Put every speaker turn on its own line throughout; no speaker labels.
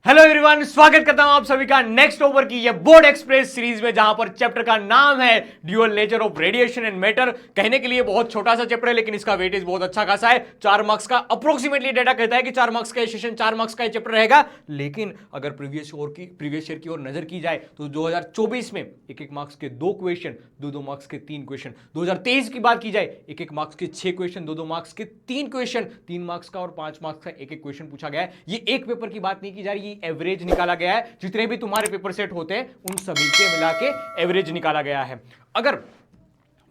Hello everyone, स्वागत करता हूं आप सभी का नेक्स्ट ओवर की ये बोर्ड एक्सप्रेस सीरीज में, जहां पर चैप्टर का नाम है dual nature of radiation and matter. कहने के लिए बहुत छोटा सा चैप्टर है, लेकिन इसका वेटेज बहुत अच्छा खासा है। 4 मार्क्स का अप्रोक्सीमेटली डेटा कहता है कि 4 मार्क्स का सेशन 4 मार्क्स का चैप्टर रहेगा। लेकिन अगर प्रीवियस ईयर की ओर नजर की जाए तो 2024 में एक मार्क्स के 2 क्वेश्चन, 2 मार्क्स के 3 क्वेश्चन। 2023 की बात की जाए, एक मार्क्स के 6 क्वेश्चन, 2 मार्क्स के 3 क्वेश्चन, 3 मार्क्स का और 5 मार्क्स का एक क्वेश्चन पूछा गया है। ये एक पेपर की बात नहीं की जा रही, एवरेज निकाला गया है। जितने भी तुम्हारे पेपर सेट होते हैं उन सभी के मिला के एवरेज निकाला गया है। अगर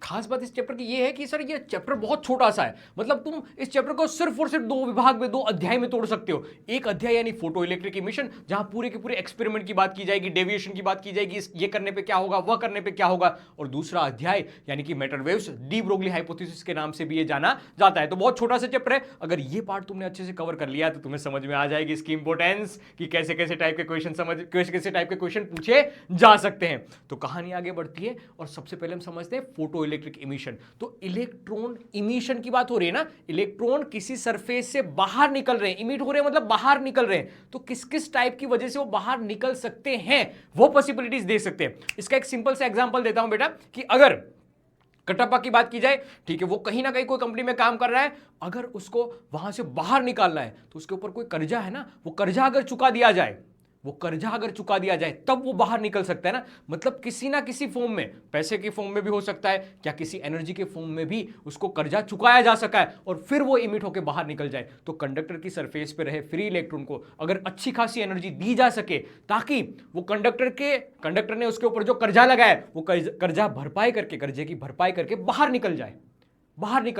खास बात इस चैप्टर की यह है कि सर ये चैप्टर बहुत छोटा सा है, मतलब तुम इस चैप्टर को सिर्फ और सिर्फ 2 विभाग में, 2 अध्याय में तोड़ सकते हो। एक अध्याय यानी फोटो इलेक्ट्रिक इमिशन, जहां पूरे के पूरे एक्सपेरिमेंट की बात की जाएगी, डेविएशन की बात की जाएगी, ये करने पे क्या होगा, वह करने पे क्या होगा। और दूसरा अध्याय यानी कि matter waves, de Broglie hypothesis के नाम से भी ये जाना जाता है। तो बहुत छोटा सा चैप्टर है। अगर ये पार्ट तुमने अच्छे से कवर कर लिया तो तुम्हें समझ में आ जाएगी इसकी इंपॉर्टेंस, कि कैसे कैसे टाइप के क्वेश्चन कैसे टाइप के क्वेश्चन पूछे जा सकते हैं। तो कहानी आगे बढ़ती है और सबसे पहले हम समझते हैं फोटो इलेक्ट्रिक इमिशन। तो इलेक्ट्रॉन इमिशन की बात हो रही है ना, इलेक्ट्रॉन किसी सरफेस से बाहर निकल रहे हैं, इमिट हो रहे हैं मतलब बाहर निकल रहे हैं। तो किस किस टाइप की वजह से वो बाहर निकल सकते हैं, वो पॉसिबिलिटीज दे सकते हैं। इसका एक सिंपल सा एग्जांपल देता हूं बेटा, कि अगर कटप्पा की बात की जाए, ठीक है, वो कहीं ना कहीं कोई कंपनी में काम कर रहा है। अगर उसको वहां से बाहर निकालना है तो उसके ऊपर कोई कर्जा है ना, वो कर्जा अगर चुका दिया जाए, तब वो बाहर निकल सकता है ना। मतलब किसी ना किसी फॉर्म में, पैसे के फॉर्म में भी हो सकता है, क्या किसी एनर्जी के फॉर्म में भी उसको कर्जा चुकाया जा सका है और फिर वो इमिट होकर बाहर निकल जाए। तो कंडक्टर की सरफेस पे रहे फ्री इलेक्ट्रॉन को अगर अच्छी खासी एनर्जी दी जा सके, ताकि वो कंडक्टर ने उसके ऊपर जो कर्जा लगाया वो कर्जा भरपाई करके, कर्जे की भरपाई करके बाहर निकल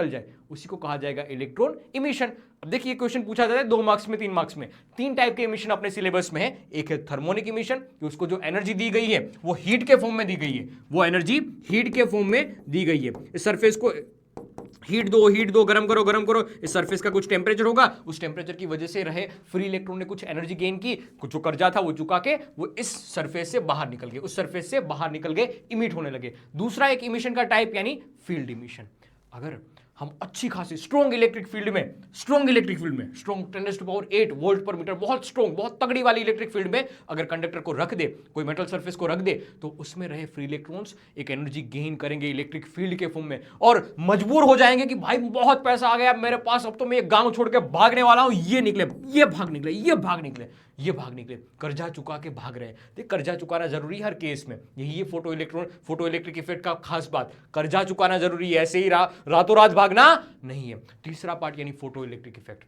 जाए, उसी को कहा जाएगा इलेक्ट्रॉन इमिशन। अब देखिए क्वेश्चन पूछा जाता है 2 मार्क्स में, 3 मार्क्स में। 3 टाइप के इमिशन अपने सिलेबस में है। एक है थर्मोनिक इमिशन, कि उसको जो एनर्जी दी गई है वो हीट के फॉर्म में दी गई है, वो एनर्जी हीट के फॉर्म में दी गई है। इस सरफेस को हीट दो, गरम करो। इस सरफेस का कुछ टेम्परेचर होगा, उस टेम्परेचर की वजह से रहे फ्री इलेक्ट्रॉन ने कुछ एनर्जी गेन की, कुछ जो कर्जा था वो चुका के वो इस सरफेस से बाहर निकल गए, उस सरफेस से बाहर निकल गए, इमिट होने लगे। दूसरा एक इमिशन का टाइप यानी फील्ड इमिशन। अगर हम अच्छी खासी स्ट्रॉन्ग इलेक्ट्रिक फील्ड में, स्ट्रॉन्ग 10⁸ वोल्ट पर मीटर, बहुत स्ट्रॉन्ग, बहुत तगड़ी वाली इलेक्ट्रिक फील्ड में अगर कंडक्टर को रख दे, कोई मेटल सरफेस को रख दे, तो उसमें रहे फ्री इलेक्ट्रॉन्स एक एनर्जी गेन करेंगे इलेक्ट्रिक फील्ड के फॉर्म में, और मजबूर हो जाएंगे कि भाई बहुत पैसा आ गया मेरे पास, अब तो मैं गांव छोड़ के भागने वाला हूं, ये भाग निकले, कर्जा चुका के भाग रहे हैं। देख, कर्जा चुकाना जरूरी है हर केस में, यही है फोटो इलेक्ट्रिक इफेक्ट का खास बात। कर्जा चुकाना जरूरी है, ऐसे ही रातों रात भागना नहीं है। तीसरा पार्ट यानी photo electric effect,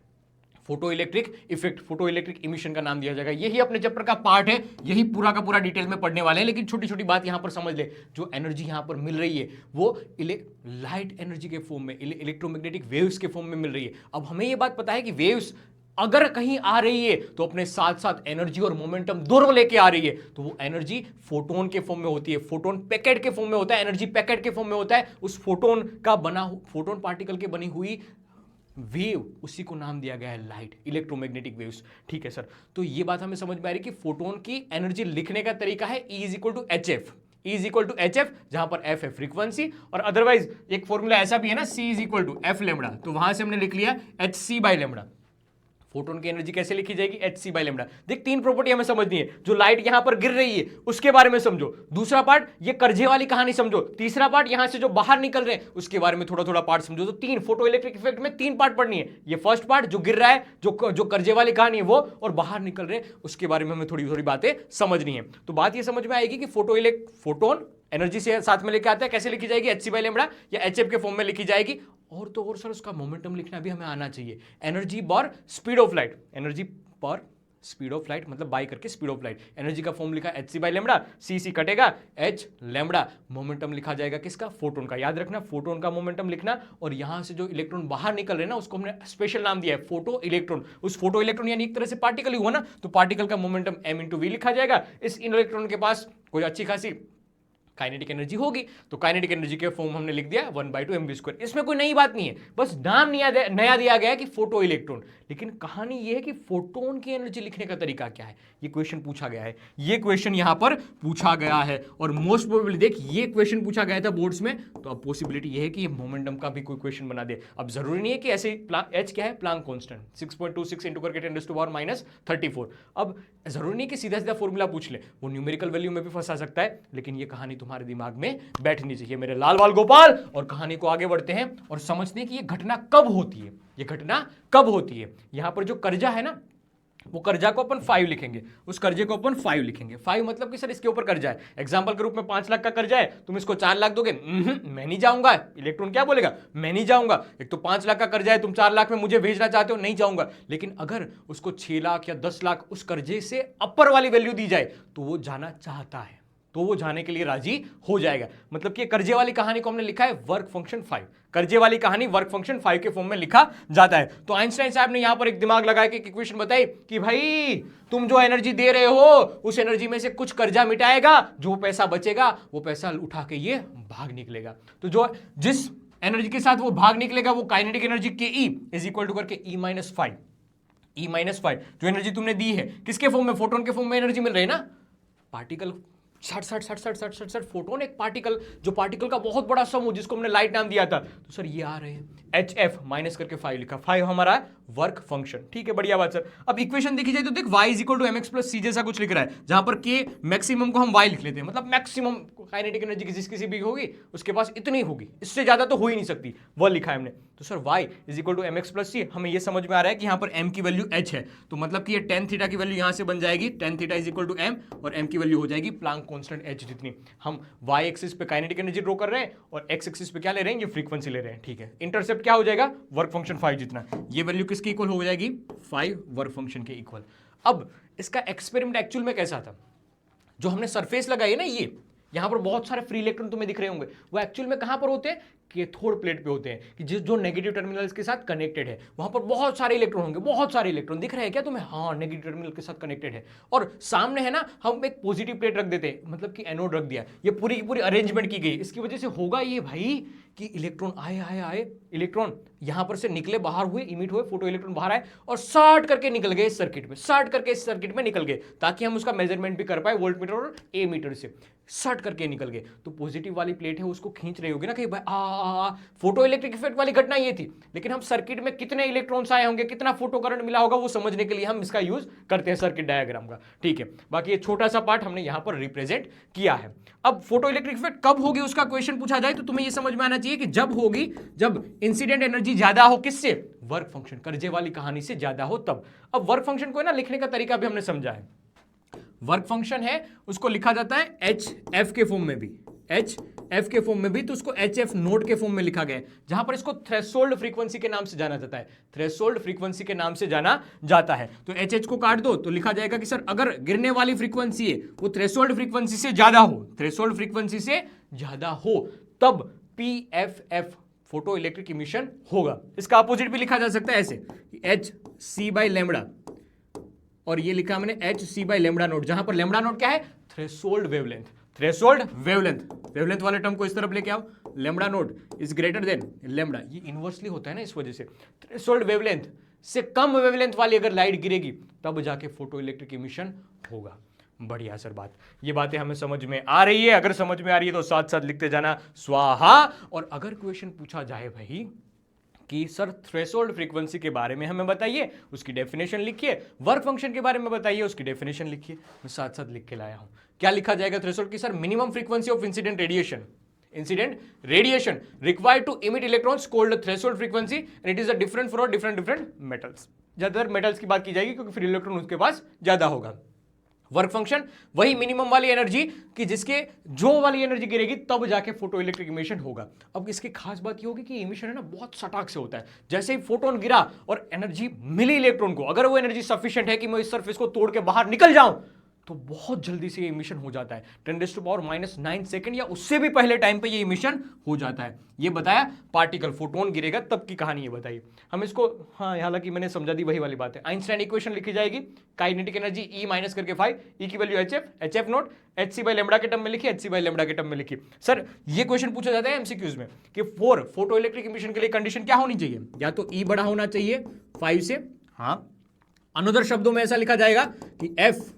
photo electric emission का नाम दिया जाएगा। यही अपने चैप्टर का पार्ट है, यही पूरा का पूरा डिटेल में पढ़ने वाले हैं। लेकिन छोटी छोटी बात यहां पर समझ ले, जो एनर्जी यहां पर मिल रही है वो लाइट एनर्जी के फॉर्म में, इलेक्ट्रोमैग्नेटिक वेव्स के फॉर्म में मिल रही है। अब हमें यह बात पता है कि वेव्स अगर कहीं आ रही है तो अपने साथ साथ एनर्जी और मोमेंटम दोनों लेके आ रही है। तो वो एनर्जी फोटोन के फॉर्म में होती है, फोटोन पैकेट के फॉर्म में होता है, एनर्जी पैकेट के फॉर्म में होता है। उस फोटोन पार्टिकल के बनी हुई वेव, उसी को नाम दिया गया है लाइट, इलेक्ट्रोमैग्नेटिक वेव्स। ठीक है सर, तो ये बात हमें समझ में आ रही कि फोटोन की एनर्जी लिखने का तरीका है E is equal to H F, जहां पर एफ है फ्रीक्वेंसी, और अदरवाइज एक फॉर्मूला ऐसा भी है ना, C is equal to F lambda, तो वहां से हमने लिख लिया hc/λ। फोटोन की एनर्जी कैसे लिखी जाएगी, hc/λ। देख, 3 प्रॉपर्टी हमें समझनी है। जो लाइट यहां पर गिर रही है उसके बारे में समझो, दूसरा पार्ट ये कर्जे वाली कहानी समझो, तीसरा पार्ट यहां से जो बाहर निकल रहे हैं उसके बारे में थोड़ा थोड़ा पार्ट समझो। तो 3 फोटो इलेक्ट्रिक इफेक्ट में 3 पार्ट पढ़नी है। ये फर्स्ट पार्ट जो गिर रहा है, जो कर्जे वाली कहानी है वो, और बाहर निकल रहे उसके बारे में हमें थोड़ी थोड़ी बातें समझनी है। तो बात ये समझ में आएगी कि फोटोन एनर्जी से साथ में लेके आता है, कैसे लिखी जाएगी, hc/λ या hf के फॉर्म में लिखी जाएगी। और तो और सर उसका मोमेंटम लिखना भी हमें आना चाहिए। एनर्जी पर स्पीड ऑफ लाइट मतलब बाई करके स्पीड ऑफ लाइट, एनर्जी का फॉर्म लिखा hc/λ, c कटेगा h मोमेंटम लिखा जाएगा किसका, फोटोन का। याद रखना, फोटोन का मोमेंटम लिखना, और यहां से जो इलेक्ट्रॉन बाहर निकल रहे हैं ना उसको हमने स्पेशल नाम दिया है फोटो इलेक्ट्रॉन। उस फोटो इलेक्ट्रॉन यानी एक तरह से पार्टिकल ही हुआ ना, तो पार्टिकल का मोमेंटम m/v लिखा जाएगा। इस इलेक्ट्रॉन के पास कोई अच्छी खासी काइनेटिक एनर्जी होगी, तो काइनेटिक एनर्जी के फॉर्म हमने लिख दिया 1/2 mv²। इसमें कोई नई बात नहीं है, बस नाम नया दिया गया है कि फोटो इलेक्ट्रॉन। लेकिन कहानी ये है कि फोटोन की एनर्जी लिखने का तरीका क्या है, ये क्वेश्चन पूछा गया है, ये क्वेश्चन यहां पर पूछा गया है। और मोस्ट प्रोबेबली देख ये क्वेश्चन पूछा गया था बोर्ड्स में, तो अब पॉसिबिलिटी ये है कि ये मोमेंटम का भी कोई क्वेश्चन बना दे। अब जरूरी नहीं है कि ऐसे एच क्या है, प्लांक कांस्टेंट 6.26 इंटू करके 10⁻34। अब जरूरी नहीं कि सीधा सीधा फॉर्मूला पूछ ले, वो न्यूमेरिकल वैल्यू में भी फंसा सकता है, लेकिन ये कहानी तुम्हारे दिमाग में बैठनी चाहिए मेरे लाल बाल गोपाल। और कहानी को आगे बढ़ते हैं और समझते हैं कि ये घटना कब होती है, ये घटना कब होती है। यहां पर जो कर्जा है ना, वो कर्जा को अपन 5 लिखेंगे, उस कर्जे को अपन 5 लिखेंगे। 5 मतलब कि सर इसके ऊपर कर्जा है, एग्जांपल के रूप में 5 लाख का कर्जा है, तुम इसको 4 लाख दोगे, मैं नहीं जाऊंगा। इलेक्ट्रॉन क्या बोलेगा, मैं नहीं जाऊंगा। एक तो 5 लाख का कर्जा है, तुम 4 लाख में मुझे भेजना चाहते हो, नहीं जाऊंगा। लेकिन अगर उसको 6 लाख या 10 लाख उस कर्जे से अपर वाली वैल्यू दी जाए तो वो जाना चाहता है, तो वो जाने के लिए राजी हो जाएगा। मतलब कि कर्जे वाली कहानी को हमने लिखा है वर्क फंक्शन 5, कर्जे वाली कहानी वर्क फंक्शन 5 के फॉर्म में लिखा जाता है। तो आइंस्टाइन साहब ने यहां पर एक दिमाग लगाया कि इक्वेशन बताई कि भाई तुम जो एनर्जी दे रहे हो उस एनर्जी में से कुछ कर्जा मिटाएगा, जो पैसा बचेगा वो पैसा उठा के ये भाग निकलेगा। तो जो जिस एनर्जी के साथ वो भाग निकलेगा वो काइनेटिक एनर्जी के ई इज इक्वल टू करके E-5, E-5 जो एनर्जी तुमने दी है किसके फॉर्म में, फोटोन के फॉर्म में एनर्जी मिल रही है ना, पार्टिकल 60 फोटोन एक पार्टिकल, जो पार्टिकल का बहुत बड़ा समूह जिसको हमने लाइट नाम दिया था। तो सर ये आ रहे हैं HF माइनस करके 5 लिखा, 5 हमारा वर्क फंक्शन। ठीक है, बढ़िया बात सर। अब इक्वेशन देखी जाए तो देख y is equal to mx plus c जैसा कुछ लिख रहा है, जहां पर k मैक्सिमम को हम y लिख लेते हैं, मतलब मैक्सिमम काइनेटिक एनर्जी की जिस किसी भी होगी उसके पास इतनी होगी, इससे ज्यादा तो हो ही नहीं सकती, वो लिखा है हमने। तो sir y is equal to mx plus c, हमें ये समझ में आ रहा है कि यहाँ पर m की वैल्यू h है, तो मतलब कि ये tan थीटा की वैल्यू यहां से बन जाएगी tan theta is equal to m, और m की वैल्यू हो जाएगी प्लांक कांस्टेंट h जितनी। हम y एक्सिस पे काइनेटिक एनर्जी ड्रॉ कर रहे हैं और x एक्सिस पे क्या ले रहे हैं, ये फ्रीक्वेंसी ले रहे हैं। ठीक है, इंटरसेप्ट क्या हो जाएगा, वर्क फंक्शन 5 जितना, ये वैल्यू किसकी इक्वल हो जाएगी, 5 वर्क फंक्शन के इक्वल। अब इसका एक्सपेरिमेंट एक्चुअल में कैसा था, जो हमने सरफेस लगाई है ना, ये यहां पर बहुत सारे फ्री इलेक्ट्रॉन तुम्हें दिख रहे होंगे, वो एक्चुअल में कहां पर होते हैं, कैथोड प्लेट पे होते हैं, कि जो नेगेटिव टर्मिनल्स के साथ कनेक्टेड है वहां पर बहुत सारे इलेक्ट्रॉन होंगे, बहुत सारे इलेक्ट्रॉन दिख रहे हैं क्या तुम्हें, हाँ नेगेटिव टर्मिनल के साथ कनेक्टेड है। और सामने है ना हम एक पॉजिटिव प्लेट रख देते हैं, मतलब कि एनोड रख दिया, ये पूरी की पूरी अरेंजमेंट की गई। इसकी वजह से होगा ये भाई कि इलेक्ट्रॉन आए इलेक्ट्रॉन यहां पर से निकले, बाहर हुए, इमिट हुए, फोटो इलेक्ट्रॉन बाहर आए और शॉर्ट करके निकल गए इस सर्किट में, शॉर्ट करके इस सर्किट में निकल गए, ताकि हम उसका मेजरमेंट भी कर पाए वोल्टमीटर और ए मीटर से, शॉर्ट करके निकल गए। तो पॉजिटिव वाली प्लेट है उसको खींच रही होगी ना कि भाई फोटो इलेक्ट्रिक इफेक्ट वाली घटना ये थी, लेकिन हम सर्किट में कितने इलेक्ट्रॉन्स आए होंगे, कितना फोटो करंट मिला होगा, वो समझने के लिए हम इसका यूज करते हैं सर्किट डायग्राम का। ठीक है, बाकी ये छोटा सा पार्ट हमने यहां पर रिप्रेजेंट किया है। अब फोटो इलेक्ट्रिक इफेक्ट कब होगी उसका क्वेश्चन पूछा जाए तो तुम्हें ये समझ में आना चाहिए कि जब होगी जब इंसिडेंट एनर्जी ज्यादा हो, किससे, वर्क फंक्शन, कर्जे वाली कहानी से ज्यादा हो तब। अब वर्क फंक्शन को ना लिखने का तरीका भी हमने समझा है। वर्क फंक्शन है उसको लिखा जाता है HF के फॉर्म में भी, HF के फॉर्म में भी, तो उसको HF नोट के फॉर्म में लिखा गया है, जहां पर इसको थ्रेशोल्ड फ्रीक्वेंसी के नाम से जाना जाता है, थ्रेशोल्ड फ्रीक्वेंसी के नाम से जाना जाता है। तो HH को काट दो तो लिखा जाएगा कि सर अगर गिरने वाली फ्रीक्वेंसी है वो थ्रेशोल्ड फ्रीक्वेंसी से ज्यादा हो, थ्रेशोल्ड फ्रीक्वेंसी से ज्यादा हो तब PFF फोटो इलेक्ट्रिक इमिशन होगा। इसका अपोजिट भी लिखा जा सकता है ऐसे, HC/λ, और ये लिखा हमने HC/λ नोट, जहां पर लैम्बडा नोट क्या है, threshold wavelength, threshold wavelength, wavelength वाले टर्म को इस तरफ लेके आओ, lambda note is greater than lambda, ये इनवर्सली होता है ना, इस वजह से थ्रेशोल्ड वेवलेंथ से कम वेवलेंथ वाली अगर लाइट गिरेगी तब जाके फोटो इलेक्ट्रिक इमिशन होगा। बढ़िया सर बात, ये बातें हमें समझ में आ रही है, अगर समझ में आ रही है तो साथ साथ लिखते जाना स्वाहा। और अगर क्वेश्चन पूछा जाए भाई कि सर थ्रेशोल्ड फ्रीक्वेंसी के बारे में हमें बताइए, उसकी डेफिनेशन लिखिए, वर्क फंक्शन के बारे में बताइए, उसकी डेफिनेशन लिखिए, मैं साथ साथ लिख के लाया हूं। क्या लिखा जाएगा थ्रेशोल्ड की, sir minimum frequency of incident radiation, incident radiation required to emit electrons called threshold frequency and it is a different for different metals. ज्यादातर मेटल्स की बात की जाएगी क्योंकि फिर इलेक्ट्रॉन उसके पास ज्यादा होगा। वर्क फंक्शन वही मिनिमम वाली एनर्जी कि जिसके जो वाली एनर्जी गिरेगी तब जाके फोटो इलेक्ट्रिक इमिशन होगा। अब इसकी खास बात ये होगी कि इमिशन है ना बहुत सटाक से होता है, जैसे ही फोटोन गिरा और एनर्जी मिली इलेक्ट्रॉन को, अगर वो एनर्जी सफिशिएंट है कि मैं इस सरफेस को तोड़ के बाहर निकल जाऊं तो बहुत जल्दी से ये इमिशन हो जाता है, 10⁻⁹ सेकंड या उससे भी पहले टाइम पे ये इमिशन हो जाता है। ये बताया पार्टिकल फोटोन गिरेगा तब की कहानी, ये बताई हम इसको, हाँ हालांकि मैंने समझा दी वही वाली बात है। आइंस्टाइन इक्वेशन लिखी जाएगी, काइनेटिक एनर्जी E माइनस करके 5, E की वैल्यू HF नोट, HC/λ के टर्म में लिखी, HC/λ के टर्म में लिखी। सर ये क्वेश्चन पूछा जाता है एमसीक्यूज में कि फोटो इलेक्ट्रिक इमिशन के लिए कंडीशन क्या होनी चाहिए, या तो E बड़ा होना चाहिए 5 से, हाँ, अनदर शब्दों में ऐसा लिखा जाएगा कि एफ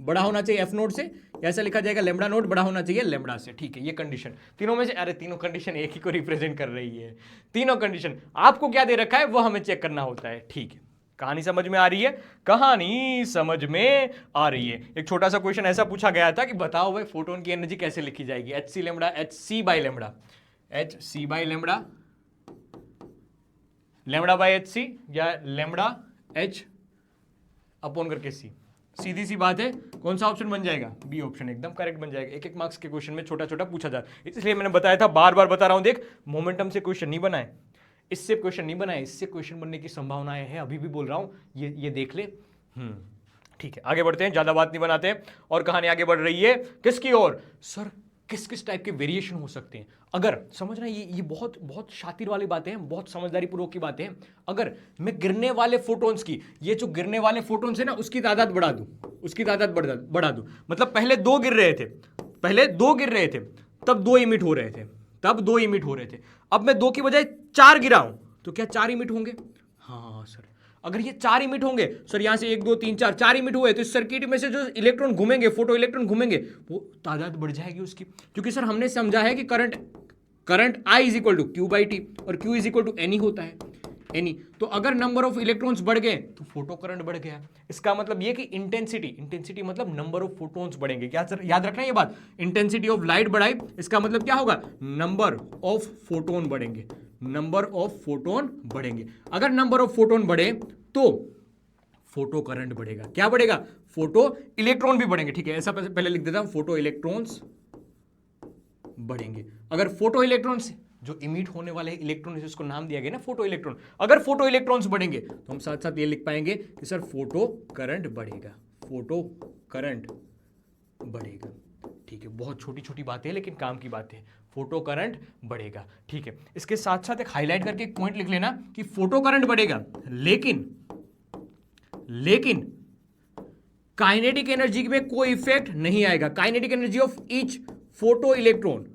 बड़ा होना चाहिए एफ नोट से, ऐसा लिखा जाएगा लैम्बडा नोट बड़ा होना चाहिए लैम्बडा से। ठीक है, ये कंडीशन तीनों में से, अरे तीनों कंडीशन एक ही को रिप्रेजेंट कर रही है, तीनों कंडीशन आपको क्या दे रखा है वो हमें चेक करना होता है। ठीक है, कहानी समझ में आ रही है, कहानी समझ में आ रही है। एक छोटा सा क्वेश्चन ऐसा पूछा गया था कि बताओ भाई फोटोन की एनर्जी कैसे लिखी जाएगी, H C lambda, H C by lambda, H C by lambda, lambda by H C, या लैम्बडा एच अपॉन करके सी। सीधी सी बात है, कौन सा ऑप्शन बन जाएगा, बी ऑप्शन एकदम करेक्ट बन जाएगा। एक एक मार्क्स के क्वेश्चन में छोटा छोटा पूछा जाता है, इसलिए मैंने बताया था, बार बार बता रहा हूं, देख मोमेंटम से क्वेश्चन नहीं बनाए, इससे क्वेश्चन नहीं बनाए, इससे क्वेश्चन बनने की संभावनाएं है, अभी भी बोल रहा हूं, ये देख ले। ठीक है, आगे बढ़ते हैं, ज्यादा बात नहीं बनाते हैं, और कहानी आगे बढ़ रही है किसकी ओर, सर किस किस टाइप के वेरिएशन हो सकते हैं। अगर समझना, ये बहुत बहुत शातिर वाली बातें हैं, बहुत समझदारी पूर्वक की बातें हैं। अगर मैं गिरने वाले फोटोन्स की, ये जो गिरने वाले फोटोन्स है ना, उसकी तादाद बढ़ा दूं, उसकी तादाद बढ़ा दूं, मतलब पहले 2 गिर रहे थे, पहले 2 गिर रहे थे, तब 2 इमिट हो रहे थे, तब 2 इमिट हो रहे थे, अब मैं 2 की बजाय 4 गिराऊं तो क्या 4 इमिट होंगे। हाँ सर, अगर ये 4 इमिट होंगे, सर यहां से 1 2 3 4 इमिट हुए, तो इस सर्किट में से जो इलेक्ट्रॉन घूमेंगे, फोटो इलेक्ट्रॉन घूमेंगे, वो तादाद बढ़ जाएगी उसकी, क्योंकि सर हमने समझा है कि current I is equal to Q by T, और Q is equal to any होता है, एनी। तो अगर नंबर ऑफ इलेक्ट्रॉन्स बढ़ गए तो फोटो करंट बढ़ गया। इसका मतलब ये कि इंटेंसिटी मतलब नंबर ऑफ फोटोन्स बढ़ेंगे। क्या सर, याद रखना ये बात, इंटेंसिटी ऑफ लाइट बढ़ाई, इसका मतलब क्या होगा, नंबर ऑफ फोटोन बढ़ेंगे, नंबर ऑफ फोटोन बढ़ेंगे। अगर नंबर ऑफ फोटोन बढ़े तो फोटो करंट बढ़ेगा। क्या बढ़ेगा, फोटो इलेक्ट्रॉन भी बढ़ेंगे। ठीक है, ऐसा पहले लिख देता हूं, फोटो इलेक्ट्रॉन्स बढ़ेंगे। अगर फोटो इलेक्ट्रॉन्स, जो इमिट होने वाले इलेक्ट्रॉन है, उसको नाम दिया गया ना फोटो इलेक्ट्रॉन, अगर फोटो इलेक्ट्रॉन्स बढ़ेंगे तो हम साथ साथ ये लिख पाएंगे कि सर फोटो करंट बढ़ेगा, फोटो करंट बढ़ेगा। ठीक है, बहुत छोटी छोटी बातें हैं लेकिन काम की बातें हैं, फोटो करंट बढ़ेगा। ठीक है, इसके साथ साथ एक हाईलाइट करके एक पॉइंट लिख लेना कि फोटो करंट बढ़ेगा, लेकिन काइनेटिक एनर्जी में कोई इफेक्ट नहीं आएगा। Kinetic energy of each photo electron,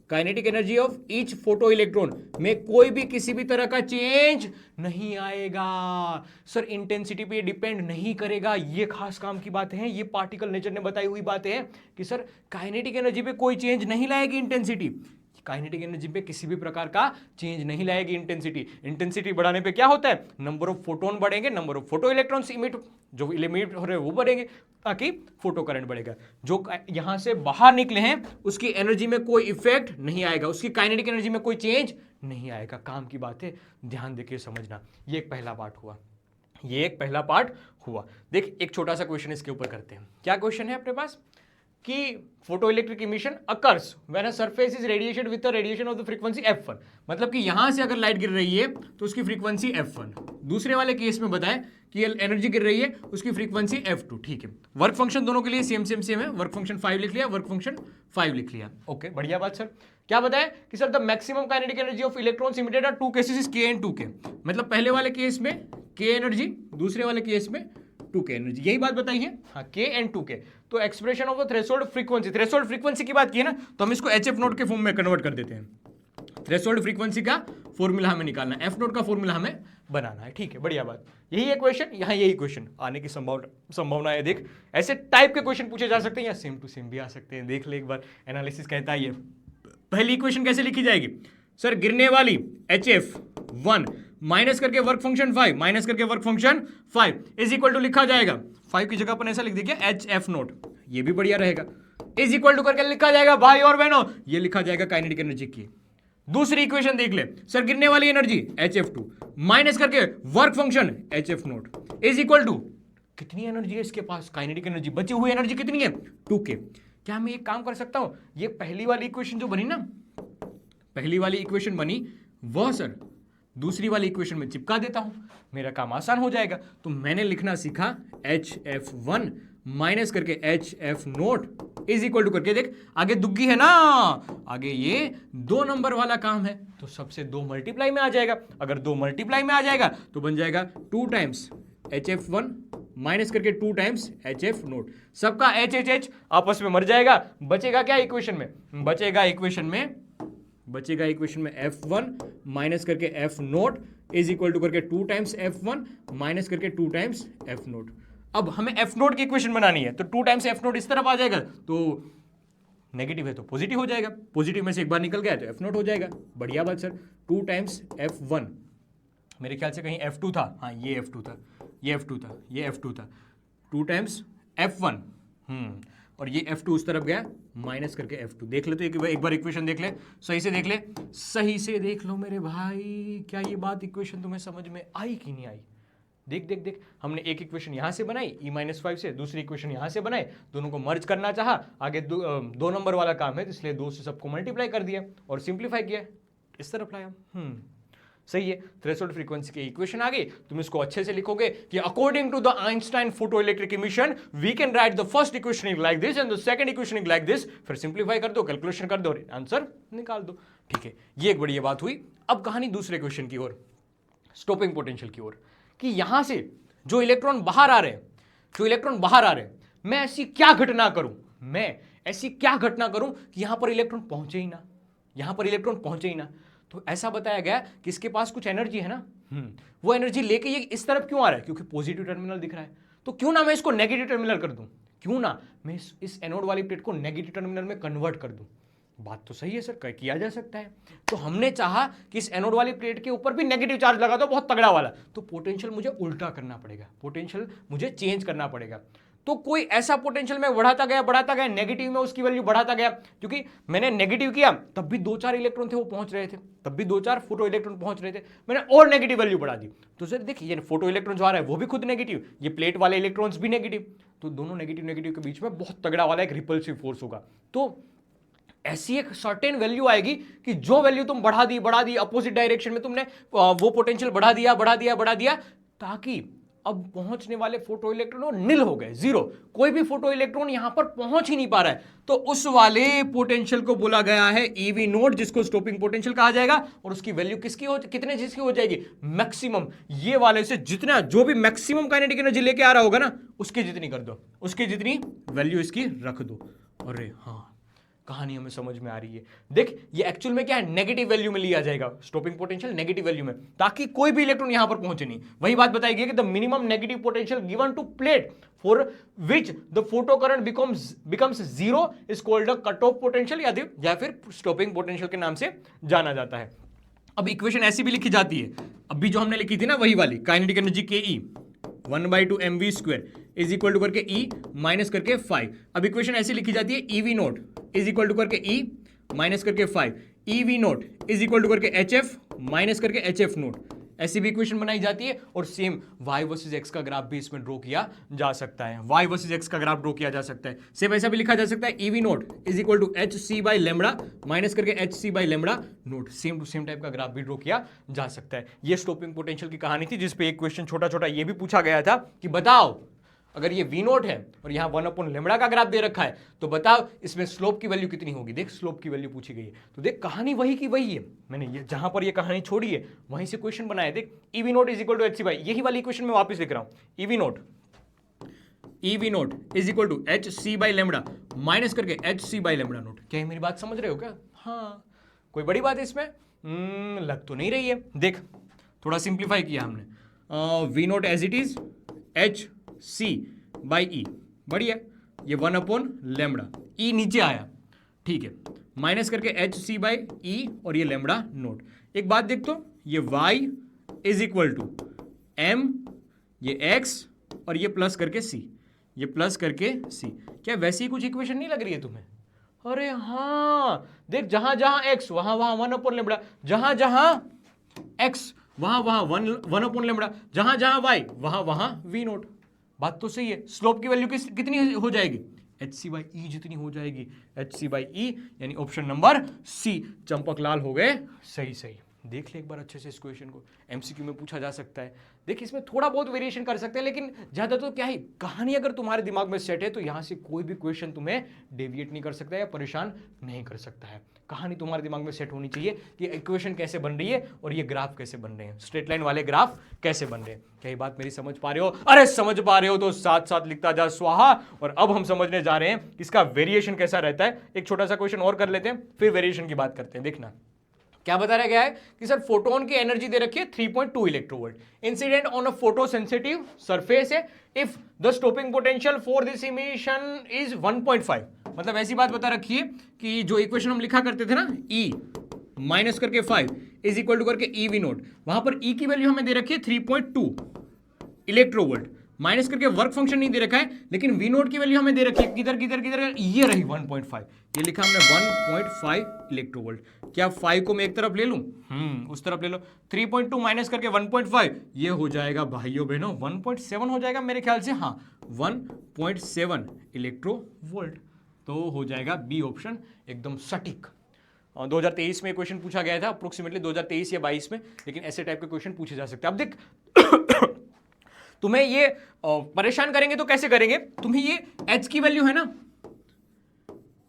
kinetic energy of each photo electron में कोई भी किसी भी तरह का चेंज नहीं आएगा। सर इंटेंसिटी पे डिपेंड नहीं करेगा, ये खास काम की बातें हैं, ये पार्टिकल नेचर ने बताई हुई बातें हैं कि सर काइनेटिक एनर्जी पे कोई चेंज नहीं लाएगी इंटेंसिटी, काइनेटिक एनर्जी पे किसी भी प्रकार का चेंज नहीं लाएगी इंटेंसिटी बढ़ाने पे क्या होता है, नंबर ऑफ फोटोन बढ़ेंगे, number of photo electrons emit जो इमिट हो रहे हैं वो बढ़ेंगे, ताकि फोटो करंट बढ़ेगा। जो यहां से बाहर निकले हैं उसकी एनर्जी में कोई इफेक्ट नहीं आएगा, उसकी काइनेटिक एनर्जी में कोई चेंज नहीं आएगा। काम की बात है, ध्यान देके समझना। ये एक पहला पार्ट हुआ, ये एक पहला पार्ट हुआ। देख एक छोटा सा क्वेश्चन इसके ऊपर करते हैं। क्या क्वेश्चन है अपने पास कि photoelectric emission occurs when a surface is radiated with the radiation of the frequency f1, मतलब कि यहां से अगर लाइट गिर रही है तो उसकी फ्रीक्वेंसी f1। दूसरे वाले केस में बताएं कि एनर्जी गिर रही है उसकी फ्रीक्वेंसी f2। ठीक है, वर्क फंक्शन दोनों के लिए सेम है, वर्क फंक्शन 5 लिख लिया, वर्क फंक्शन 5 लिख लिया। ओके, बढ़िया बात सर। क्या बताएं कि sir the maximum kinetic energy of electrons emitted are 2 cases is k and 2k, मतलब पहले वाले केस में k एनर्जी, दूसरे वाले केस में 2k एनर्जी, यही बात बताई है। हाँ, k एंड 2k। तो expression of the threshold frequency की बात की है ना, तो हम इसको HF नोट के फॉर्म में कन्वर्ट कर देते हैं। थ्रेशोल्ड फ्रीक्वेंसी का फॉर्मूला हमें निकालना है, F नोट का फॉर्मूला हमें बनाना है। ठीक है, बढ़िया बात। यही है क्वेश्चन, यहाँ यही क्वेश्चन आने की संभावना है। देख ऐसे टाइप के क्वेश्चन पूछे जा सकते हैं या सेम टू सेम भी आ सकते हैं। देख ले एक बार, एनालिसिस कहता है ये। पहली इक्वेशन कैसे लिखी जाएगी, सर गिरने वाली HF1 माइनस करके वर्क फंक्शन 5 माइनस करके work function 5 is equal to लिखा जाएगा, 5 की जगह अपन ऐसा लिख देंगे HF नोट, ये भी बढ़िया रहेगा। इज इक्वल टू करके लिखा जाएगा भाई और बहनों, ये लिखा जाएगा काइनेटिक एनर्जी की। दूसरी इक्वेशन देख ले, सर गिरने वाली एनर्जी HF2 माइनस करके work function HF naught is equal to कितनी एनर्जी है इसके पास, काइनेटिक एनर्जी, बची हुई एनर्जी कितनी है 2k। क्या मैं एक काम कर सकता हूं, ये पहली वाली इक्वेशन जो बनी ना, पहली वाली इक्वेशन बनी वह सर दूसरी वाली इक्वेशन में चिपका देता हूं, मेरा काम आसान हो जाएगा। तो मैंने लिखना सीखा HF1 माइनस करके HF naught is equal to करके, देख आगे दुग्गी है ना, आगे ये 2 नंबर वाला काम है तो सबसे 2 मल्टीप्लाई में आ जाएगा। अगर 2 मल्टीप्लाई में आ जाएगा तो बन जाएगा 2 टाइम्स HF1 माइनस करके 2 टाइम्स HF नोट, सबका H आपस में मर जाएगा। बचेगा क्या इक्वेशन में, बचेगा इक्वेशन में F1 माइनस करके F naught is equal to करके 2 टाइम्स F1 माइनस करके 2 टाइम्स F नोट। अब हमें F नोट की इक्वेशन बनानी है, तो 2 टाइम्स F नोट इस तरफ आ जाएगा, तो नेगेटिव है तो पॉजिटिव हो जाएगा, पॉजिटिव में से एक बार निकल गया तो F नोट हो जाएगा। बढ़िया बात सर। 2 टाइम्स F1, मेरे ख्याल से कहीं F2 था, हाँ ये F2 था, ये F2 था, ये F2 था। 2 टाइम्स F1 और ये F2 उस तरफ गया माइनस करके F2। देख ले तो एक बार इक्वेशन देख ले, सही से देख ले, सही से देख लो मेरे भाई, क्या ये बात इक्वेशन तुम्हें समझ में आई कि नहीं आई? देख देख देख, हमने एक इक्वेशन यहां से बनाई e-5 से, दूसरी इक्वेशन यहां से बनाई, दोनों को मर्ज करना चाहा, आगे दो नंबर वाला काम है तो इसलिए 2 से सबको मल्टीप्लाई कर दिया और सिंप्लीफाई किया, इस तरफ लाया। सही है। थ्रेशोल्ड फ्रीक्वेंसी की इक्वेशन आ गई। तुम इसको अच्छे से लिखोगे कि according to the Einstein photoelectric emission we can write the first equation like this and the second equation like this. फिर सिंप्लीफाई कर दो, कैलकुलेशन कर दो, आंसर निकाल दो। ठीक है, ये एक बढ़िया बात हुई। अब कहानी दूसरे क्वेश्चन की ओर, स्टॉपिंग पोटेंशियल की ओर, कि यहां से जो इलेक्ट्रॉन बाहर आ रहे हैं, मैं ऐसी क्या घटना करूं कि यहां पर इलेक्ट्रॉन पहुंचे ही ना। तो ऐसा बताया गया कि इसके पास कुछ एनर्जी है ना, वो एनर्जी लेके ये इस तरफ क्यों आ रहा है? क्योंकि पॉजिटिव टर्मिनल दिख रहा है। तो क्यों ना मैं इसको नेगेटिव टर्मिनल कर दूं, क्यों ना मैं इस एनोड वाली प्लेट को नेगेटिव टर्मिनल में कन्वर्ट कर दूं। बात तो सही है सर, किया जा सकता है। तो हमने चाहा कि इस एनोड वाली प्लेट के ऊपर भी नेगेटिव चार्ज लगा दो, बहुत तगड़ा वाला, तो पोटेंशियल मुझे उल्टा करना पड़ेगा, पोटेंशियल मुझे चेंज करना पड़ेगा। तो कोई ऐसा पोटेंशियल में बढ़ाता गया, नेगेटिव में उसकी वैल्यू बढ़ाता गया, क्योंकि मैंने नेगेटिव किया तब भी 2-4 इलेक्ट्रॉन थे वो पहुंच रहे थे, तब भी 2-4 फोटो इलेक्ट्रॉन पहुंच रहे थे, मैंने और नेगेटिव वैल्यू बढ़ा दी। तो सर देखिए, ये फोटो इलेक्ट्रॉन जो आ रहा है वो भी खुद नेगेटिव, ये प्लेट वाले इलेक्ट्रॉन्स भी नेगेटिव, तो दोनों नेगेटिव के बीच में बहुत तगड़ा वाला एक रिपल्सिव फोर्स होगा। तो ऐसी एक सर्टेन वैल्यू आएगी कि जो वैल्यू तुम बढ़ा दी अपोजिट डायरेक्शन में, तुमने वो पोटेंशियल बढ़ा दिया, ताकि अब पहुंचने वाले फोटो इलेक्ट्रॉन निल हो गए, जीरो, कोई भी फोटो इलेक्ट्रॉन यहां पर पहुंच ही नहीं पा रहा है। तो उस वाले पोटेंशियल को बोला गया है ईवी नोट, जिसको स्टॉपिंग पोटेंशियल कहा जाएगा, और उसकी वैल्यू कितने जिसकी हो जाएगी? मैक्सिमम। ये वाले से जितना जो भी मैक्सिमम काइनेटिक एनर्जी लेके आ रहा होगा ना, उसकी जितनी कर दो, उसकी जितनी वैल्यू इसकी रख दो। अरे हाँ, कहानी हमें समझ में आ रही है। देख, ये एक्चुअल में क्या है, नेगेटिव वैल्यू में लिया जाएगा स्टॉपिंग पोटेंशियल, नेगेटिव वैल्यू में, ताकि कोई भी इलेक्ट्रॉन यहां पर पहुंचे नहीं। वही बात बताई गई कि the minimum negative potential given to plate for which the photo current becomes zero is called a cut off potential, या फिर स्टॉपिंग पोटेंशियल के नाम से जाना जाता है। अब इक्वेशन ऐसी भी लिखी जाती है, अभी जो हमने लिखी थी ना वही वाली, काइनेटिक एनर्जी के ई 1/2 mv² इज इक्वल टू करके ई माइनस करके 5। अब इक्वेशन ऐसी लिखी जाती है EV note is equal to करके ई माइनस करके 5, EV note is equal to करके एच एफ माइनस करके एच एफ नोट। ऐसी भी इक्वेशन बनाई जाती है, और सेम y वर्सेस x का ग्राफ भी इसमें ड्रॉ किया जा सकता है, y वर्सेस x का ग्राफ ड्रॉ किया जा सकता है। सेम ऐसा भी लिखा जा सकता है, EV note is equal to H C by lambda minus करके H C by lambda nought. Same to same type का ग्राफ भी ड्रॉ किया जा सकता है। ये स्टॉपिंग पोटेंशियल की कहानी थी, जिसपे एक क्वेश्चन छोटा छोटा ये भी पूछा गया था कि बताओ, अगर ये वी नोट है और यहां 1/λ का ग्राफ दे रखा है, तो बताओ इसमें स्लोप की वैल्यू कितनी होगी। देख, स्लोप की वैल्यू पूछी गई है, तो देख कहानी वही की वही है। मैंने ये जहां पर ये कहानी छोड़ी है वहीं से क्वेश्चन बनाया। देख, E V note is equal to H C by, यही वाली इक्वेशन में वापस लिख रहा हूं, E V note is equal to H C by lambda minus करके H C by lambda nought. क्या मेरी बात समझ रहे हो क्या? हाँ, कोई बड़ी बात है इसमें? लग तो नहीं रही है। देख, थोड़ा सिंप्लीफाई किया हमने, v naught as it is h C by e, बढ़िया, ये 1/λ, ई नीचे आया, ठीक है, माइनस करके एच सी बाई ई और ये लेमड़ा नोट। एक बात देख तो, ये y is equal to m, ये x और ये प्लस करके c, ये प्लस करके c। क्या वैसी कुछ इक्वेशन नहीं लग रही है तुम्हें? अरे हाँ, देख, जहां जहां x वहां 1/λ, जहां जहां x वहां 1/λ, जहां जहां y वहां v नोट। बात तो सही है। स्लोप की वैल्यू कितनी हो जाएगी? एच सी बाई ई जितनी हो जाएगी, एच सी बाई ई, यानी ऑप्शन नंबर सी। चंपक लाल हो गए, सही सही। देख ले एक बार अच्छे से इस क्वेश्चन को, एमसीक्यू में पूछा जा सकता है। देखिए, इसमें थोड़ा बहुत वेरिएशन कर सकते हैं, लेकिन ज्यादा तो क्या है, कहानी अगर तुम्हारे दिमाग में सेट है तो यहां से कोई भी क्वेश्चन तुम्हें डेविएट नहीं कर सकता या परेशान नहीं कर सकता है। कहानी तुम्हारे दिमाग में सेट होनी चाहिए कि इक्वेशन कैसे बन रही है और ये ग्राफ कैसे बन रहे हैं, स्ट्रेट लाइन वाले ग्राफ कैसे बन रहे हैं। क्या ये बात मेरी समझ पा रहे हो? अरे समझ पा रहे हो तो साथ साथ लिखता जा स्वाहा। और अब हम समझने जा रहे हैं इसका वेरिएशन कैसा रहता है। एक छोटा सा क्वेश्चन और कर लेते हैं, फिर वेरिएशन की बात करते हैं। देखना, क्या बताया गया है कि सर फोटोन की एनर्जी दे रखी है 3.2 electronvolt incident on a photosensitive surface है if the stopping potential for this emission is 1.5। मतलब ऐसी बात बता रखी है कि जो इक्वेशन हम लिखा करते थे ना, E माइनस करके 5 इज इक्वल टू करके ई वी नोट, वहां पर E की वैल्यू हमें दे रखी है 3.2 इलेक्ट्रोवोल्ट, माइनस करके वर्क फंक्शन नहीं दे रखा है, लेकिन वी नोट की वैल्यू हमें दे रखी है किधर किधर किधर, ये रही 1.5, ये लिखा हमने 1.5 इलेक्ट्रोवोल्ट। क्या 5 को मैं एक तरफ ले लूं, उस तरफ ले लो, 3.2 माइनस करके 1.5, ये हो जाएगा भाइयों बहनों 1.7 हो जाएगा मेरे ख्याल से, हाँ 1.7 इलेक्ट्रोवोल्ट। तो हो जाएगा बी ऑप्शन एकदम सटीक। 2023 में क्वेश्चन पूछा गया था, अप्रोक्सीमेटली 2023 या 22 में, लेकिन ऐसे टाइप के क्वेश्चन पूछे जा सकते हैं। अब देख तुम्हें ये परेशान करेंगे तो कैसे करेंगे, तुम्हें ये h की वैल्यू है ना,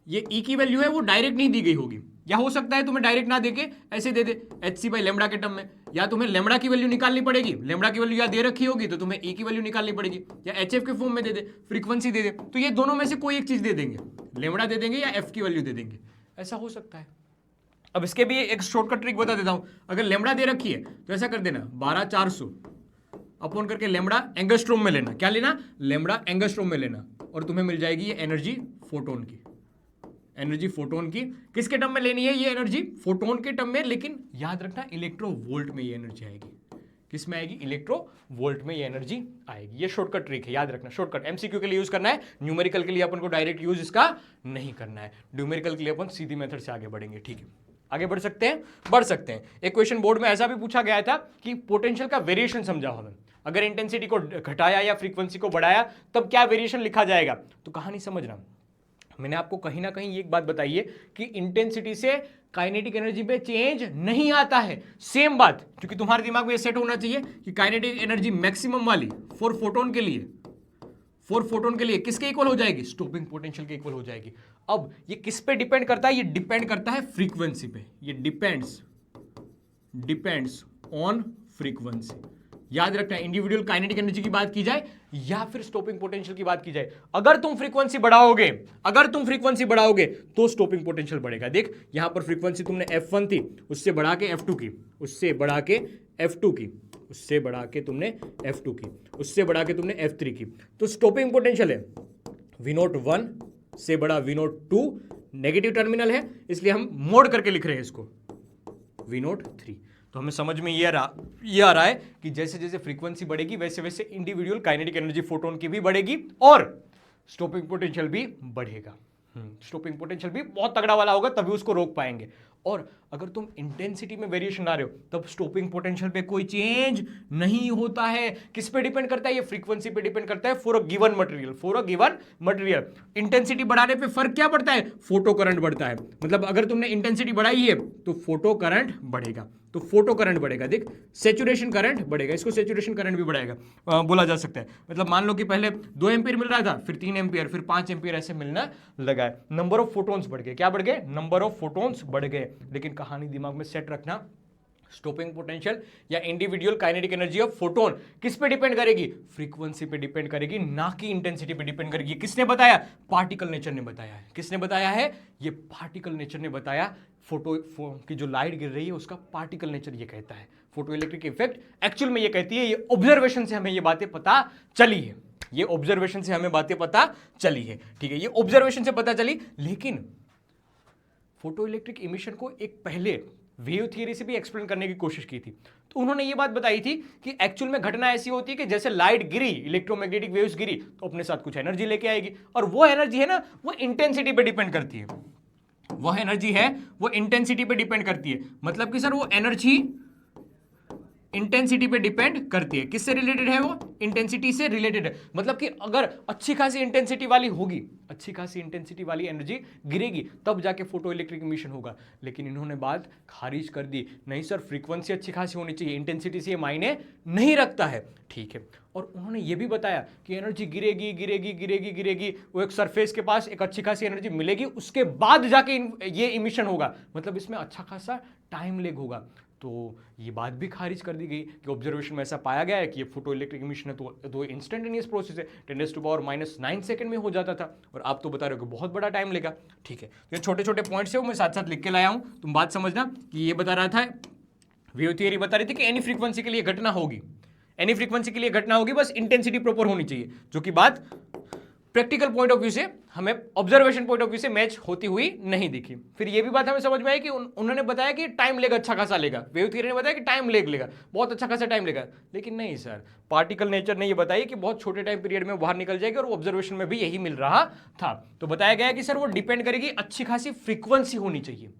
ये E की वैल्यू है, वो डायरेक्ट नहीं दी गई होगी, या हो सकता है तुम्हें डायरेक्ट ना देके ऐसे दे दे HC बाई लेमडा के टर्म में, या तुम्हें लेमडा की वैल्यू निकालनी पड़ेगी, लेमडा की वैल्यू या दे रखी होगी तो तुम्हें E की वैल्यू निकालनी पड़ेगी, या HF के फॉर्म में दे दे, फ्रीक्वेंसी दे दे, तो ये दोनों में से कोई एक चीज दे देंगे, लेमडा दे देंगे या F की वैल्यू दे देंगे, ऐसा हो सकता है। अब इसके भी एक शॉर्टकट ट्रिक बता देता हूं, अगर लेमडा दे रखी है तो ऐसा कर देना 12400 अपॉन करके लेमडा एंगस्ट्रोम में लेना, क्या लेना, लेमडा एंगस्ट्रोम में लेना, और तुम्हें मिल जाएगी ये एनर्जी फोटोन की, एनर्जी फोटोन की किसके टर्म में लेनी है, ये एनर्जी फोटोन के टर्म में, लेकिन याद रखना इलेक्ट्रोवोल्ट में ये एनर्जी आएगी, किस में आएगी, इलेक्ट्रोवोल्ट में ये एनर्जी आएगी। ये शॉर्टकट ट्रिक है, याद रखना, शॉर्टकट एमसीक्यू के लिए यूज करना है, न्यूमेरिकल के लिए अपन को डायरेक्ट यूज इसका नहीं करना है, न्यूमेरिकल के लिए अपन सीधी मेथड से आगे बढ़ेंगे, ठीक है, आगे बढ़ सकते हैं, बढ़ सकते हैं। एक क्वेश्चन बोर्ड में ऐसा भी पूछा गया था कि पोटेंशियल का वेरिएशन समझाओ हमें, अगर इंटेंसिटी को घटाया या फ्रीक्वेंसी को बढ़ाया तब क्या वेरिएशन लिखा जाएगा, तो कहानी समझना, मैंने आपको कहीं ना कहीं एक बात बताई है कि इंटेंसिटी से काइनेटिक एनर्जी पे चेंज नहीं आता है, सेम बात, क्योंकि तुम्हारे दिमाग में ये सेट होना चाहिए कि काइनेटिक एनर्जी मैक्सिमम वाली फॉर फोटोन के लिए, फॉर फोटोन के लिए किसके इक्वल हो जाएगी, स्टॉपिंग पोटेंशियल के इक्वल हो जाएगी। अब ये किस पे डिपेंड करता है, ये डिपेंड करता है फ्रीक्वेंसी पे, ये डिपेंड्स ऑन फ्रीक्वेंसी। याद रखना, इंडिविजुअल काइनेटिक एनर्जी की बात की जाए या फिर स्टॉपिंग पोटेंशियल की बात की जाए, अगर तुम फ्रीक्वेंसी बढ़ाओगे तो स्टॉपिंग पोटेंशियल बढ़ेगा। देख यहां पर फ्रीक्वेंसी तुमने F1 थी, उससे बढ़ा के F2 की, उससे बढ़ा के F2 की, उससे बढ़ा के तुमने F2 की, उससे बढ़ा के तुमने F3 की, तो स्टॉपिंग पोटेंशियल है V01 से बड़ा V02, नेगेटिव टर्मिनल है इसलिए हम मोड करके लिख रहे हैं इसको V03। तो हमें समझ में ये आ रहा है कि जैसे जैसे फ्रीक्वेंसी बढ़ेगी वैसे वैसे इंडिविजुअल काइनेटिक एनर्जी फोटोन की भी बढ़ेगी और स्टॉपिंग पोटेंशियल भी बढ़ेगा। स्टॉपिंग पोटेंशियल भी बहुत तगड़ा वाला होगा, तभी उसको रोक पाएंगे। और अगर तुम इंटेंसिटी में वेरिएशन ला रहे हो तब स्टॉपिंग पोटेंशियल पे कोई चेंज नहीं होता है। किस पे डिपेंड करता है, ये फ्रीक्वेंसी पे डिपेंड करता है for a given material. Intensity बढ़ाने पे फर्क क्या पड़ता है, फोटो करंट बढ़ता है। मतलब अगर तुमने इंटेंसिटी बढ़ाई है तो फोटो करंट बढ़ेगा, तो फोटो करंट बढ़ेगा। देख सेचुरेशन करंट बढ़ेगा, इसको सेचुरेशन करंट भी बढ़ाएगा बोला जा सकता है। मतलब मान लो कि पहले 2 एम्पियर मिल रहा था, फिर 3 एम्पियर, फिर 5 एम्पियर ऐसे मिलना लगा है। नंबर ऑफ फोटोन्स बढ़ गए, क्या बढ़ गए, नंबर ऑफ फोटोन्स बढ़ गए। लेकिन कहानी दिमाग में सेट रखना, स्टॉपिंग पोटेंशियल या individual kinetic energy of photon किस पे डिपेंड करेगी, फ्रीक्वेंसी पे डिपेंड करेगी, ना कि इंटेंसिटी पे डिपेंड करेगी। किसने बताया, पार्टिकल नेचर ने बताया है। किसने बताया है, ये पार्टिकल नेचर ने बताया। फोटो की जो लाइट गिर रही है उसका पार्टिकल नेचर ये कहता है। फोटो इलेक्ट्रिक इफेक्ट एक्चुअल में ये कहती है, ये ऑब्जर्वेशन से हमें ये बातें पता चली है, ये ऑब्जर्वेशन से हमें बातें पता चली है, ठीक है, ये ऑब्जर्वेशन से पता चली। लेकिन फोटो इलेक्ट्रिक इमिशन को एक पहले वेव थियरी से भी एक्सप्लेन करने की कोशिश की थी। तो उन्होंने ये बात बताई थी कि एक्चुअल में घटना ऐसी होती है कि जैसे लाइट गिरी, इलेक्ट्रोमैग्नेटिक वेव्स गिरी, तो अपने साथ कुछ एनर्जी लेके आएगी, और वो एनर्जी है ना, वो इंटेंसिटी पे डिपेंड करती है। वो एनर्जी है वो इंटेंसिटी पे डिपेंड करती है। मतलब कि सर वो एनर्जी इंटेंसिटी पे डिपेंड करती है। किससे रिलेटेड है वो, इंटेंसिटी से रिलेटेड है। मतलब कि अगर अच्छी खासी इंटेंसिटी वाली होगी, अच्छी खासी इंटेंसिटी वाली एनर्जी गिरेगी, तब जाके फोटो इलेक्ट्रिक इमिशन होगा। लेकिन इन्होंने बात खारिज कर दी, नहीं सर फ्रीक्वेंसी अच्छी खासी होनी चाहिए, इंटेंसिटी से ये मायने नहीं रखता है, ठीक है। और उन्होंने ये भी बताया कि एनर्जी गिरेगी गिरेगी गिरेगी गिरेगी, वो एक सरफेस के पास एक अच्छी खासी एनर्जी मिलेगी, उसके बाद जाके ये इमिशन होगा। मतलब इसमें अच्छा खासा टाइम लेग होगा। तो ये बात भी खारिज कर दी गई कि ऑब्जर्वेशन में ऐसा पाया गया है कि ये फोटो इलेक्ट्रिक इमिशन है तो इंस्टेंटेनियस प्रोसेस है, 10⁻⁻⁹ सेकंड में हो जाता था, और आप तो बता रहे हो कि बहुत बड़ा टाइम लेगा। ठीक है, तो ये छोटे छोटे पॉइंट्स है वो मैं साथ साथ लिख के लाया हूं, तुम बात समझना कि ये बता रहा था, वेव थियरी बता रही थी कि एनी फ्रीक्वेंसी के लिए घटना होगी, एनी फ्रीक्वेंसी के लिए घटना होगी, बस इंटेंसिटी प्रॉपर होनी चाहिए, जो कि बात प्रैक्टिकल पॉइंट ऑफ व्यू से हमें ऑब्जर्वेशन पॉइंट ऑफ व्यू से मैच होती हुई नहीं दिखी। फिर ये भी बात हमें समझ में आई कि उन्होंने बताया कि टाइम लेगा, अच्छा खासा लेगा, वेव थियरी ने बताया कि टाइम लेगा, बहुत अच्छा खासा टाइम लेगा, लेकिन नहीं सर, पार्टिकल नेचर ने ये बताया कि बहुत छोटे टाइम पीरियड में बाहर निकल जाएगी, और ऑब्जर्वेशन में भी यही मिल रहा था। तो बताया गया कि सर वो डिपेंड करेगी, अच्छी खासी फ्रीक्वेंसी होनी चाहिए,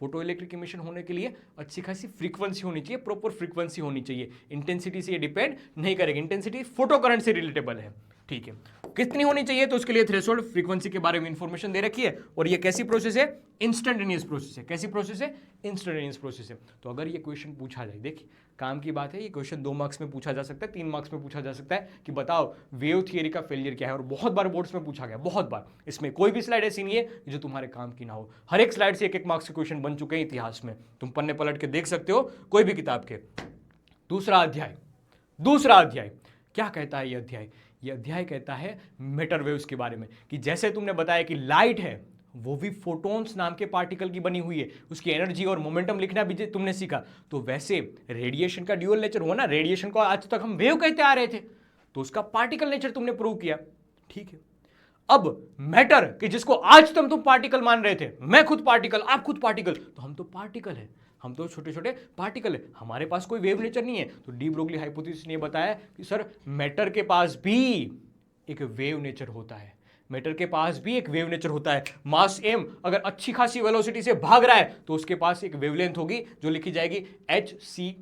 फोटो इलेक्ट्रिक इमिशन होने के लिए अच्छी खासी फ्रीक्वेंसी होनी चाहिए, प्रॉपर फ्रीक्वेंसी होनी चाहिए, इंटेंसिटी से ये डिपेंड नहीं करेगी, इंटेंसिटी फोटो करंट से रिलेटेबल है। ठीक है, कितनी होनी चाहिए, तो उसके लिए थ्रेशोल्ड फ्रीक्वेंसी के बारे में इंफॉर्मेशन दे रखी है, और ये कैसी प्रोसेस है, इंस्टेंटेनियस प्रोसेस है। कैसी प्रोसेस है, इंस्टेंटेनियस प्रोसेस है। तो अगर ये क्वेश्चन पूछा जाए, देखिए काम की बात है, ये क्वेश्चन 2 मार्क्स में पूछा जा सकता है, 3 मार्क्स में पूछा जा सकता है कि बताओ वेव थियरी का फेलियर क्या है, और बहुत बार बोर्ड्स में पूछा गया, बहुत बार। इसमें कोई भी स्लाइड ऐसी नहीं है जो तुम्हारे काम की ना हो, हर एक स्लाइड से 1-1 मार्क्स के क्वेश्चन बन चुके हैं इतिहास में, तुम पन्ने पलट के देख सकते हो कोई भी किताब के। दूसरा अध्याय क्या कहता है ये अध्याय कहता है मैटर वेव्स के बारे में, कि जैसे तुमने बताया कि लाइट है वो भी फोटॉन्स नाम के पार्टिकल की बनी हुई है, उसकी एनर्जी और मोमेंटम लिखना भी तुमने सीखा, तो वैसे रेडिएशन का ड्यूअल नेचर हुआ ना, रेडिएशन को आज तक हम वेव कहते आ रहे थे, तो उसका पार्टिकल नेचर तुमने प्रूव किया। ठीक है, अब मैटर कि जिसको आज तुम पार्टिकल मान रहे थे, मैं खुद पार्टिकल, आप खुद पार्टिकल, तो हम तो पार्टिकल है, हम तो छोटे छोटे पार्टिकल है, हमारे पास कोई वेव नेचर नहीं है। तो डी ब्रोगली हाइपोथेसिस ने बताया कि सर मैटर के पास भी एक वेव नेचर होता है, मैटर के पास भी एक वेव नेचर होता है। मास m अगर अच्छी खासी वेलोसिटी से भाग रहा है तो उसके पास एक वेवलेंथ होगी जो लिखी जाएगी hc,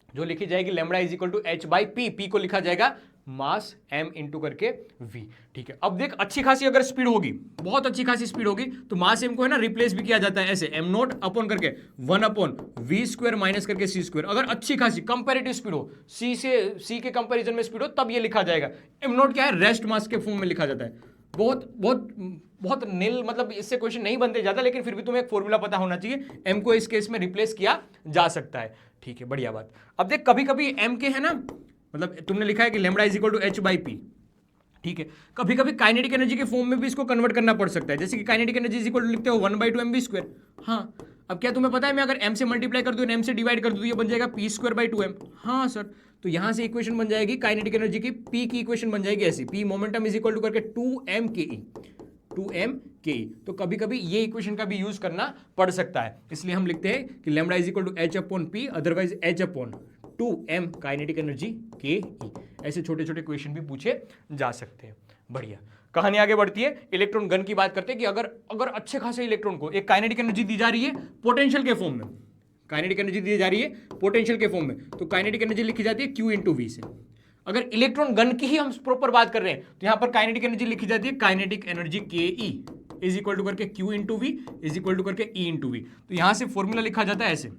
जो लिखी जाएगी lambda is equal to h/p, p को लिखा जाएगा मास m इंटू करके v। ठीक है, अब देख अच्छी खासी अगर स्पीड होगी, बहुत अच्छी खासी स्पीड होगी, तो मास m को है ना रिप्लेस भी किया जाता है ऐसे m नॉट अपॉन करके 1/v² माइनस करके c²। अगर अच्छी खासी कंपैरेटिव स्पीड हो, c के कंपैरिजन में स्पीड हो, तब ये लिखा जाएगा। m नॉट क्या है, रेस्ट मास के फॉर्म में लिखा जाता है। बहुत नील, मतलब इससे क्वेश्चन नहीं बनते ज्यादा, लेकिन फिर भी तुम्हें एक फॉर्मूला पता होना चाहिए, m को इस केस में रिप्लेस किया जा सकता है। ठीक है, बढ़िया बात। अब देख कभी कभी m के है ना, मतलब तुमने लिखा है कि lambda is equal to h/p, ठीक है, कभी कभी काइनेटिक एनर्जी के फॉर्म में भी इसको कन्वर्ट करना पड़ सकता है, जैसे कि kinetic energy is equal to लिखते हो 1/2 mv²। हाँ, अब क्या तुम्हें पता है, मैं अगर m से मल्टीप्लाई कर दूं, m से डिवाइड कर दूं, ये बन जाएगा p²/2m। हाँ सर, तो यहां से इक्वेशन बन जाएगी काइनेटिक एनर्जी की, p की इक्वेशन बन जाएगी ऐसी, p momentum is equal to करके 2m/ke। तो कभी कभी ये इक्वेशन का भी यूज करना पड़ सकता है, इसलिए हम लिखते हैं कि lambda is equal to h/p, otherwise h/2m kinetic energy ke। ऐसे छोटे छोटे क्वेश्चन भी पूछे जा सकते हैं। बढ़िया, कहानी आगे बढ़ती है, इलेक्ट्रॉन गन की बात करते हैं कि अगर अच्छे खासे इलेक्ट्रॉन को एक काइनेटिक एनर्जी दी जा रही है पोटेंशियल के फॉर्म में, काइनेटिक एनर्जी दी जा रही है पोटेंशियल के फॉर्म में, तो काइनेटिक एनर्जी लिखी जाती है Q इंटू वी से। अगर इलेक्ट्रॉन गन की ही हम प्रॉपर बात कर रहे हैं, तो यहां पर काइनेटिक एनर्जी लिखी जाती है काइनेटिक एनर्जी के इज इक्वल टू करके Q into V is equal to करके E इंटू वी। तो यहां से फॉर्मूला लिखा जाता है ऐसे,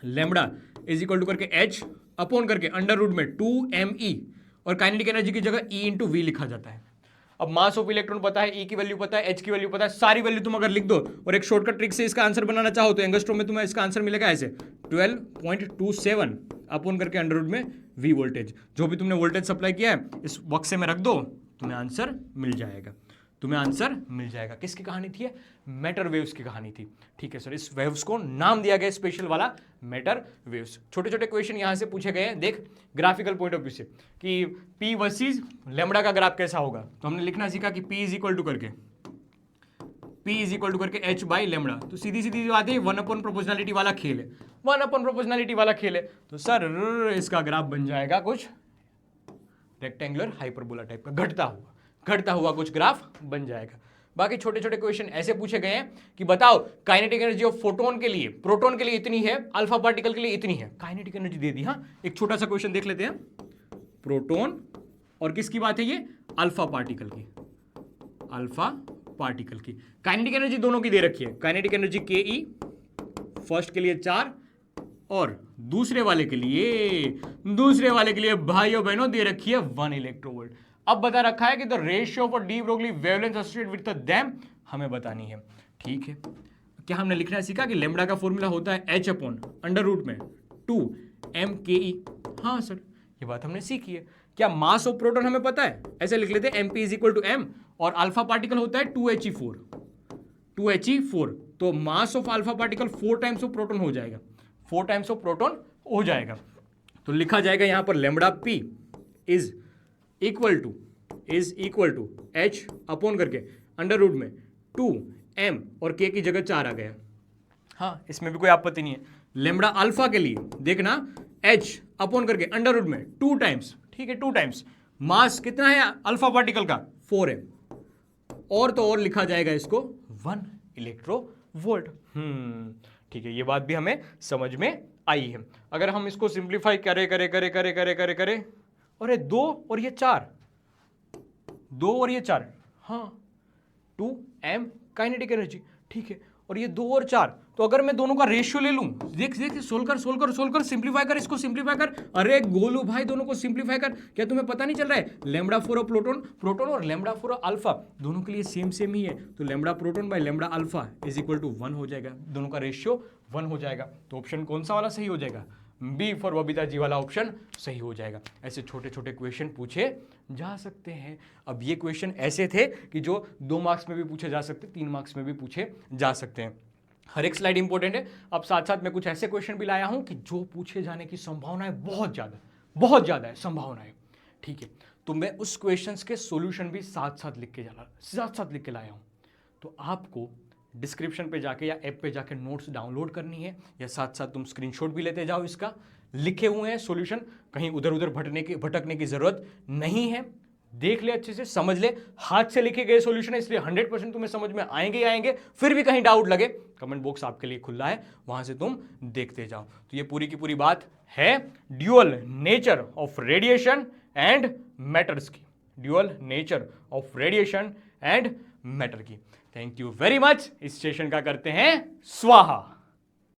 लैम्बडा इज इक्वल टू करके H अपॉन करके अंडर रूट में 2me, और काइनेटिक एनर्जी की जगह E इंटू वी लिखा जाता है। अब मास ऑफ इलेक्ट्रॉन पता है, E की वैल्यू पता है, H की वैल्यू पता है, सारी वैल्यू तुम अगर लिख दो और एक शॉर्टकट ट्रिक से इसका आंसर बनाना चाहो तो एंगस्ट्रॉम में तुम्हें इसका आंसर मिलेगा ऐसे 12.27 अपॉन करके अंडर रूट में V वोल्टेज। जो भी तुमने वोल्टेज सप्लाई किया है इस बक्से में रख दो, तुम्हें आंसर मिल जाएगा, तुम्हें आंसर मिल जाएगा। किसकी कहानी थी? मैटर वेव्स की कहानी थी। ठीक है सर, इस वेव्स को नाम दिया गया स्पेशल वाला मैटर वेव्स। छोटे छोटे क्वेश्चन यहां से पूछे गए हैं, देख ग्राफिकल पॉइंट ऑफ व्यू से कि P वर्सेस लैम्बडा का ग्राफ कैसा होगा। तो हमने लिखना सीखा कि P इज इक्वल टू करके H बाई लैम्बडा। तो सीधी सीधी बात है, 1/प्रोपोर्शनैलिटी वाला खेल है, 1/प्रोपोर्शनैलिटी वाला खेल है। तो सर इसका ग्राफ बन जाएगा कुछ रेक्टेंगुलर हाइपरबोला टाइप का, घटता हुआ कुछ ग्राफ बन जाएगा। बाकी छोटे छोटे क्वेश्चन ऐसे पूछे गए हैं कि बताओ काइनेटिक एनर्जी ऑफ फोटोन के लिए, प्रोटॉन के लिए इतनी है, अल्फा पार्टिकल के लिए इतनी है, काइनेटिक एनर्जी दे दी। हाँ, एक छोटा सा क्वेश्चन देख लेते हैं। प्रोटॉन और किसकी बात है, ये अल्फा पार्टिकल की, अल्फा पार्टिकल की काइनेटिक एनर्जी दोनों की दे रखी है। काइनेटिक एनर्जी के फर्स्ट के लिए 4 और दूसरे वाले के लिए भाइयों बहनों दे रखी है 1 इलेक्ट्रोवोल्ट। अब बता रखा है कि the ratio of de Broglie wavelength associated with them हमें बतानी है। ठीक है, क्या हमने लिखना सीखा कि लेमडा का फॉर्मूला होता है h अपॉन अंडर रूट में 2mke। हाँ सर, ये बात हमने सीखी है। क्या मास ऑफ प्रोटॉन हमें पता है? ऐसे लिख लेते हैं mp is equal to m, और अल्फा पार्टिकल होता है 2he4, 2he4। तो mass of alpha particle 4 times of proton हो जाएगा, 4 टाइम्स ऑफ प्रोटॉन हो जाएगा। तो लिखा जाएगा यहां पर lambda p is equal to h upon करके अंडर रूट में 2m और k की जगह 4 आ गया। हाँ, इसमें भी कोई आपत्ति नहीं है। लेमडा अल्फा के लिए देखना h अपॉन करके अंडर रूट में 2 टाइम्स, ठीक है 2 टाइम्स। मास कितना है अल्फा पार्टिकल का? 4 है। और तो और लिखा जाएगा इसको 1 इलेक्ट्रोवोल्ट। ठीक है, ये बात भी हमें समझ में आई है। अगर हम इसको सिंप्लीफाई करे अरे 2 और ये 4, 2 और ये 4, हाँ 2m काइनेटिक एनर्जी, ठीक है। और ये 2 और 4, तो अगर मैं दोनों का रेशियो ले लूं, देख सोल्व कर सिंप्लीफाई कर, इसको सिंप्लीफाई कर। अरे गोलू भाई, दोनों को सिंप्लीफाई कर। क्या तुम्हें पता नहीं चल रहा है? लेमडा फॉर प्रोटॉन और लेमडा फॉर अल्फा दोनों के लिए सेम ही है। तो lambda proton by lambda alpha is equal to 1 हो जाएगा, दोनों का रेशियो 1 हो जाएगा। तो ऑप्शन कौन सा वाला सही हो जाएगा? बी फॉर बबीता जी वाला ऑप्शन सही हो जाएगा। ऐसे छोटे छोटे क्वेश्चन पूछे जा सकते हैं। अब ये क्वेश्चन ऐसे थे कि जो 2 मार्क्स में भी पूछे जा सकते, 3 मार्क्स में भी पूछे जा सकते हैं। हर एक स्लाइड इंपॉर्टेंट है। अब साथ साथ मैं कुछ ऐसे क्वेश्चन भी लाया हूं कि जो पूछे जाने की संभावनाएं बहुत ज्यादा है संभावनाएं, ठीक है। तो मैं उस क्वेश्चंस के सॉल्यूशन भी साथ साथ लिख के लाया हूं। तो आपको डिस्क्रिप्शन पे जाके या ऐप पे जाके नोट्स डाउनलोड करनी है, या साथ साथ तुम स्क्रीनशॉट भी लेते जाओ। इसका लिखे हुए हैं सॉल्यूशन, कहीं उधर उधर भटकने की जरूरत नहीं है। देख ले, अच्छे से समझ ले, हाथ से लिखे गए सॉल्यूशन है, इसलिए 100% तुम्हें समझ में आएंगे। फिर भी कहीं डाउट लगे, कमेंट बॉक्स आपके लिए खुला है, वहां से तुम देखते जाओ। तो ये पूरी की पूरी बात है dual nature of radiation and matters की, dual nature of radiation and matter की। Thank you very much. इस सेशन का करते हैं स्वाहा।